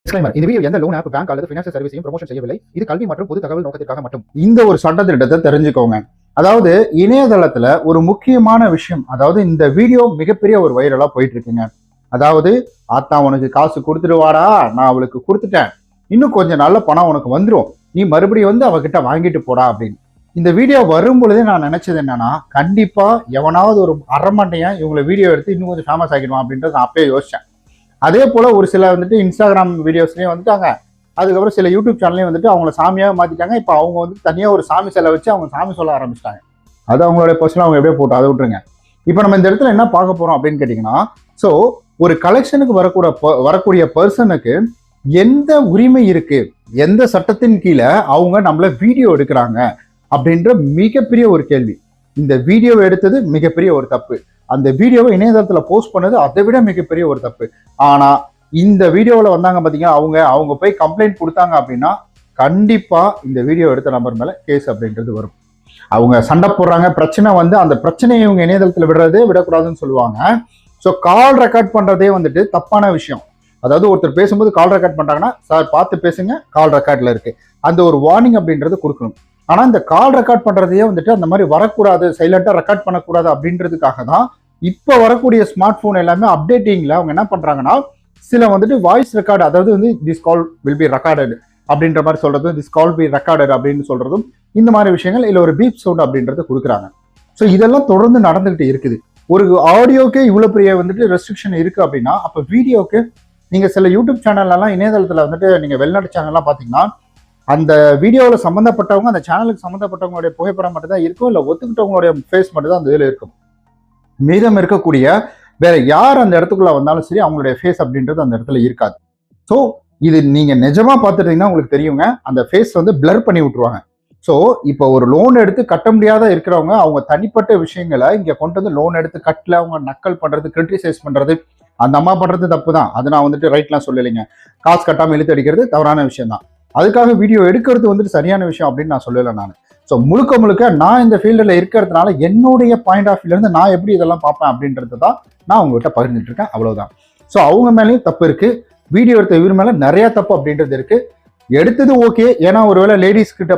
இந்த வீடியோ எந்த loan app, bank அல்லது ஃபைனான்சியல் சர்வீஸையும் ப்ரமோஷன் செய்யவில்லை. இது கல்வி மற்றும் பொது தகவல் நோக்கத்திற்காக மட்டும். இந்த ஒரு சட்டத்திட்டத்தை தெரிஞ்சுக்கோங்க. அதாவது இணையதளத்துல ஒரு முக்கியமான விஷயம், அதாவது இந்த வீடியோ மிகப்பெரிய ஒரு வைரலா போயிட்டு இருக்குங்க. அதாவது ஆத்தா உனக்கு காசு கொடுத்துடுவாடா, நான் அவளுக்கு கொடுத்துட்டேன், இன்னும் கொஞ்சம் நல்ல பணம் உனக்கு வந்துடும், நீ மறுபடியும் வந்து அவகிட்ட வாங்கிட்டு போடா அப்படின்னு. இந்த வீடியோ வரும் பொழுதே நான் நினைச்சது என்னன்னா, கண்டிப்பா எவனாவது ஒரு அரமண்டையன் இவங்களை வீடியோ எடுத்து இன்னும் கொஞ்சம் ஃபேமஸ் ஆகிடுவான் அப்படின்றத நான் அப்பயே யோசிச்சேன். அதே போல ஒரு சில வந்துட்டு இன்ஸ்டாகிராம் வீடியோஸ்லயும் வந்துட்டாங்க, அதுக்கப்புறம் சில யூடியூப் சேனல்லையும் வந்துட்டு அவங்கள சாமியாக மாத்திட்டாங்க. இப்போ அவங்க வந்து தனியாக ஒரு சாமி சிலை வச்சு அவங்க சாமி சொல்ல ஆரம்பிச்சிட்டாங்க. அது அவங்களுடைய பர்சனல், அவங்க எப்படியே போட்டு அதை விட்டுருங்க. இப்போ நம்ம இந்த இடத்துல என்ன பார்க்க போறோம் அப்படின்னு கேட்டீங்கன்னா, ஸோ ஒரு கலெக்ஷனுக்கு வரக்கூடிய பர்சனுக்கு எந்த உரிமை இருக்கு, எந்த சட்டத்தின் கீழே அவங்க நம்மள வீடியோ எடுக்கிறாங்க அப்படின்ற மிகப்பெரிய ஒரு கேள்வி. இந்த வீடியோவை எடுத்தது மிகப்பெரிய ஒரு தப்பு, அந்த வீடியோவை இணையதளத்துல போஸ்ட் பண்ணது அதை விட மிகப்பெரிய ஒரு தப்பு. ஆனா இந்த வீடியோவில் வந்தாங்க பார்த்தீங்கன்னா, அவங்க போய் கம்ப்ளைண்ட் கொடுத்தாங்க அப்படின்னா கண்டிப்பா இந்த வீடியோ எடுத்த நபர் மேல கேஸ் அப்படின்றது வரும். அவங்க சண்டை போடுறாங்க, பிரச்சனை வந்து அந்த பிரச்சனையை இவங்க இணையதளத்தில் விடக்கூடாதுன்னு சொல்லுவாங்க. ஸோ கால் ரெக்கார்ட் பண்றதே வந்துட்டு தப்பான விஷயம். அதாவது ஒருத்தர் பேசும்போது கால் ரெக்கார்ட் பண்றாங்கன்னா, சார் பார்த்து பேசுங்க, கால் ரெக்கார்ட்ல இருக்கு, அந்த ஒரு வார்னிங் அப்படின்றது கொடுக்கணும். ஆனா இந்த கால் ரெக்கார்ட் பண்றதையே வந்துட்டு அந்த மாதிரி வரக்கூடாது, சைலண்டா ரெக்கார்ட் பண்ணக்கூடாது அப்படின்றதுக்காக தான் இப்போ வரக்கூடிய ஸ்மார்ட் போன் எல்லாமே அப்டேட்டிங்ல அவங்க என்ன பண்றாங்கன்னா, சில வந்துட்டு வாய்ஸ் ரெக்கார்டு, அதாவது வந்து this call will be recorded அப்படின்ற மாதிரி சொல்றதும், திஸ் கால் பி ரெக்கார்டட் அப்படின்னு சொல்றதும், இந்த மாதிரி விஷயங்கள் இல்ல ஒரு பீப் சவுண்ட் அப்படின்றத கொடுக்குறாங்க. ஸோ இதெல்லாம் தொடர்ந்து நடந்துகிட்டு இருக்குது. ஒரு ஆடியோக்கே இவ்வளவு பெரிய வந்துட்டு ரெஸ்ட்ரிக்ஷன் இருக்கு அப்படின்னா, அப்ப வீடியோக்கு நீங்க சில யூடியூப் சேனல்லாம் இணையதளத்துல வந்துட்டு நீங்க வெளிநாட்டு சேனல்லாம் பாத்தீங்கன்னா, அந்த வீடியோவில் சம்மந்தப்பட்டவங்க, அந்த சேனலுக்கு சம்மந்தப்பட்டவங்களுடைய புகைப்படம் மட்டும் தான் இருக்கும், இல்லை ஒத்துக்கிட்டவங்களுடைய ஃபேஸ் மட்டும் தான் அந்த இதில் இருக்கும். மீதம் இருக்கக்கூடிய வேற யார் அந்த இடத்துக்குள்ள வந்தாலும் சரி, அவங்களுடைய ஃபேஸ் அப்படின்றது அந்த இடத்துல இருக்காது. ஸோ இது நீங்க நிஜமா பார்த்துட்டீங்கன்னா உங்களுக்கு தெரியுங்க, அந்த ஃபேஸ் வந்து பிளர் பண்ணி விட்டுருவாங்க. ஸோ இப்போ ஒரு லோன் எடுத்து கட்ட முடியாத இருக்கிறவங்க அவங்க தனிப்பட்ட விஷயங்களை இங்க கொண்டு வந்து லோன் எடுத்து கட்டல அவங்க நக்கல் பண்றது, கிரிட்டிசைஸ் பண்றது, அந்த அம்மா பண்றது தப்பு தான், அது நான் வந்துட்டு ரைட்லாம் சொல்லலைங்க. காசு கட்டாமல் இழுத்து அடிக்கிறது தவறான விஷயம் தான். அதுக்காக வீடியோ எடுக்கிறது வந்துட்டு சரியான விஷயம் அப்படின்னு நான் சொல்லலை நான். ஸோ முழுக்க நான் இந்த ஃபீல்டில் இருக்கிறதுனால என்னுடைய பாயிண்ட் ஆஃப் வியூலேருந்து நான் எப்படி இதெல்லாம் பார்ப்பேன் அப்படின்றது தான் நான் உங்கள்கிட்ட பகிர்ந்துட்டு இருக்கேன், அவ்வளவுதான். ஸோ அவங்க மேலேயும் தப்பு இருக்கு, வீடியோ எடுத்த இவர் மேலே நிறைய தப்பு அப்படின்றது இருக்கு. எடுத்தது ஓகே, ஏன்னா ஒருவேளை லேடிஸ் கிட்ட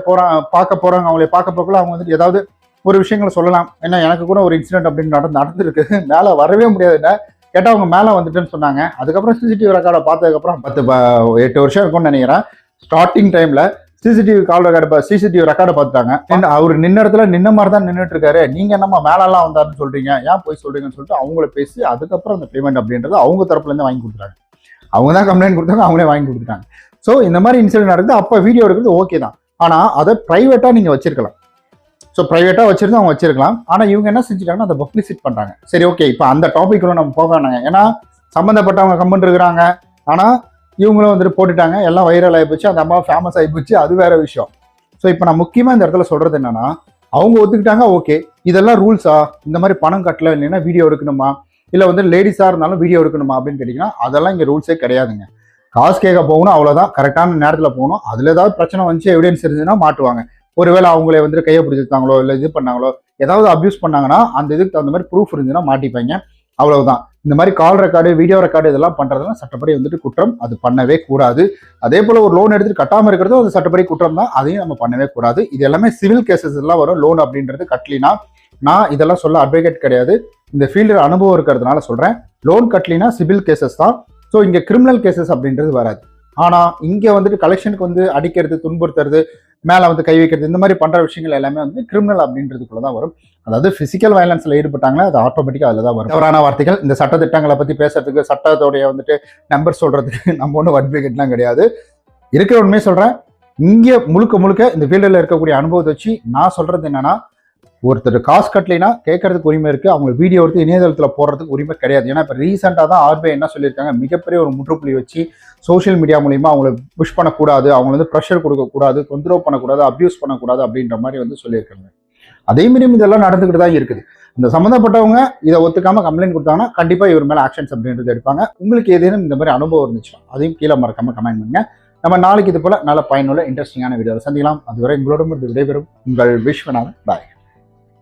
பார்க்க போறாங்க, அவங்களை பார்க்க போகல அவங்க வந்துட்டு ஏதாவது ஒரு விஷயங்களை சொல்லலாம். ஏன்னா எனக்கு கூட ஒரு இன்சிடென்ட் அப்படின்னு நடந்துருக்கு, மேலே வரவே முடியாதுன்னு கேட்டால் அவங்க மேலே வந்துட்டுன்னு சொன்னாங்க. அதுக்கப்புறம் சிசிடிவி ரெக்கார்டை பார்த்ததுக்கப்புறம் 8 வருஷம் இருக்கும்னு நினைக்கிறேன். ஸ்டார்டிங் டைம்ல சிசிடிவி ரெக்கார்டை பார்த்துட்டாங்க. அவர் நின்ன இடத்துல நின்ன மாதிரி தான் நின்றுட்டு இருக்காரு, நீங்க என்னமா மேலெல்லாம் வந்தாருன்னு சொல்றீங்க, ஏன் போய் சொல்றீங்கன்னு சொல்லிட்டு அவங்கள பேசி அதுக்கப்புறம் அந்த பேமெண்ட் அப்படின்றது அவங்க தரப்புல இருந்து வாங்கி கொடுத்துட்டாங்க. அவங்க தான் கம்ப்ளைண்ட் கொடுத்தாங்க, அவங்களே வாங்கி கொடுத்துட்டாங்க. ஸோ இந்த மாதிரி இன்சிடென்ட் நடக்குது. அப்போ வீடியோ எடுக்கிறது ஓகே தான், ஆனா அதை பிரைவேட்டா நீங்க வச்சிருக்கலாம். ஸோ பிரைவேட்டா வச்சிருந்து அவங்க வச்சிருக்கலாம். ஆனா இவங்க என்ன செஞ்சுட்டாங்கன்னா அதை பப்ளிசிட் பண்றாங்க. சரி ஓகே, இப்போ அந்த டாபிக் நம்ம போக வேணாங்க, ஏன்னா சம்மந்தப்பட்டவங்க கமெண்ட் இருக்கிறாங்க, ஆனா இவங்களும் வந்துட்டு போட்டுட்டாங்க, எல்லாம் வைரல் ஆகிப்போச்சு, அந்த அம்மா ஃபேமஸ் ஆகிப்போச்சு, அது வேற விஷயம். ஸோ இப்போ நான் முக்கியமாக இந்த இடத்துல சொல்றது என்னன்னா, அவங்க ஒத்துக்கிட்டாங்க ஓகே, இதெல்லாம் ரூல்ஸா, இந்த மாதிரி பணம் கட்டல இல்லைன்னா வீடியோ எடுக்கணுமா, இல்லை வந்து லேடிஸாக இருந்தாலும் வீடியோ எடுக்கணுமா அப்படின்னு கேட்டிங்கன்னா, அதெல்லாம் இங்கே ரூல்ஸே கிடையாதுங்க. காசு கேட்க போகணும், அவ்வளோதான், கரெக்டான நேரத்தில் போகணும். அதில் ஏதாவது பிரச்சனை வந்துச்சு, எவிடன்ஸ் இருந்துச்சுன்னா மாட்டுவாங்க. ஒருவேளை அவங்களே வந்து கையை பிடிச்சிருக்காங்களோ இல்லை இது பண்ணாங்களோ, ஏதாவது அப்யூஸ் பண்ணாங்கன்னா அந்த இதுக்கு தகுந்த மாதிரி ப்ரூஃப் இருந்துச்சுன்னா மாட்டிப்பாங்க, அவ்வளவுதான். இந்த மாதிரி கால் ரெக்கார்டு, வீடியோ ரெக்கார்டு இதெல்லாம் பண்றதுலாம் சட்டப்படி வந்துட்டு குற்றம், அது பண்ணவே கூடாது. அதே போல ஒரு லோன் எடுத்துட்டு கட்டாம இருக்கிறதும் அது சட்டப்படி குற்றம் தான், அதையும் நம்ம பண்ணவே கூடாது. இது எல்லாமே சிவில் கேசஸ் எல்லாம் வரும். லோன் அப்படின்றது கட்டலினா, நான் இதெல்லாம் சொல்ல அட்வொகேட் கிடையாது, இந்த ஃபீல்டில் அனுபவம் இருக்கிறதுனால சொல்றேன். லோன் கட்டலினா சிவில் கேசஸ் தான். ஸோ இங்க கிரிமினல் கேசஸ் அப்படின்றது வராது. ஆனா இங்க வந்துட்டு கலெக்ஷனுக்கு வந்து அடிக்கிறது, துன்புறுத்துறது, மேல வந்து கை வைக்கிறது, இந்த மாதிரி பண்ற விஷயங்கள் எல்லாமே வந்து கிரிமினல் அப்படின்றதுக்குள்ளதான் வரும். அதாவது பிசிக்கல் வயலன்ஸ்ல ஈடுபட்டாங்கன்னா அது ஆட்டோமேட்டிக்கா அதுல தான் வரும். தவறான வார்த்தைகள், இந்த சட்ட திட்டங்களை பத்தி பேசுறதுக்கு, சட்டத்தோடைய வந்துட்டு நம்பர் சொல்றதுக்கு நம்ம ஒன்றும் அட்வொகேட்லாம் கிடையாது. இருக்கிற உண்மையை சொல்றேன். இங்க முழுக்க இந்த ஃபீல்டில் இருக்கக்கூடிய அனுபவத்தை வச்சு நான் சொல்றது என்னன்னா, ஒருத்தர் காசு கட்டலைன்னா கேட்கறதுக்கு உரிமை இருக்கு, அவங்க வீடியோ எடுத்து இணையதளத்துல போடுறதுக்கு உரிமை கிடையாது. ஏன்னா இப்ப ரீசெண்டா தான் RBI என்ன சொல்லியிருக்காங்க, மிகப்பெரிய ஒரு முற்றுப்புள்ளி வச்சு சோசியல் மீடியா மூலியமா அவங்களை புஷ் பண்ணக்கூடாது, அவங்க வந்து ப்ரெஷர் கொடுக்கக்கூடாது, தொந்தரவு பண்ணக்கூடாது, அப்யூஸ் பண்ணக்கூடாது அப்படின்ற மாதிரி வந்து சொல்லியிருக்காங்க. அதே மீறியும் இதெல்லாம் நடந்துகிட்டு தான் இருக்குது. இந்த சம்மந்தப்பட்டவங்க இதை ஒத்துக்காம கம்ப்ளைண்ட் கொடுத்தாங்கன்னா கண்டிப்பா இவர் மேல ஆக்ஷன்ஸ் அப்படின்றது எடுப்பாங்க. உங்களுக்கு ஏதேனும் இந்த மாதிரி அனுபவம் இருந்துச்சுன்னா அதையும் கீழே மறக்காம கமெண்ட் பண்ணுங்க. நம்ம நாளைக்கு இது போல நல்ல பயனுள்ள இன்ட்ரெஸ்டிங்கான வீடியோவில் சந்திக்கலாம். அதுவரை உங்களோட விடைபெறும் உங்கள் விஸ்வநாதன். பாய்.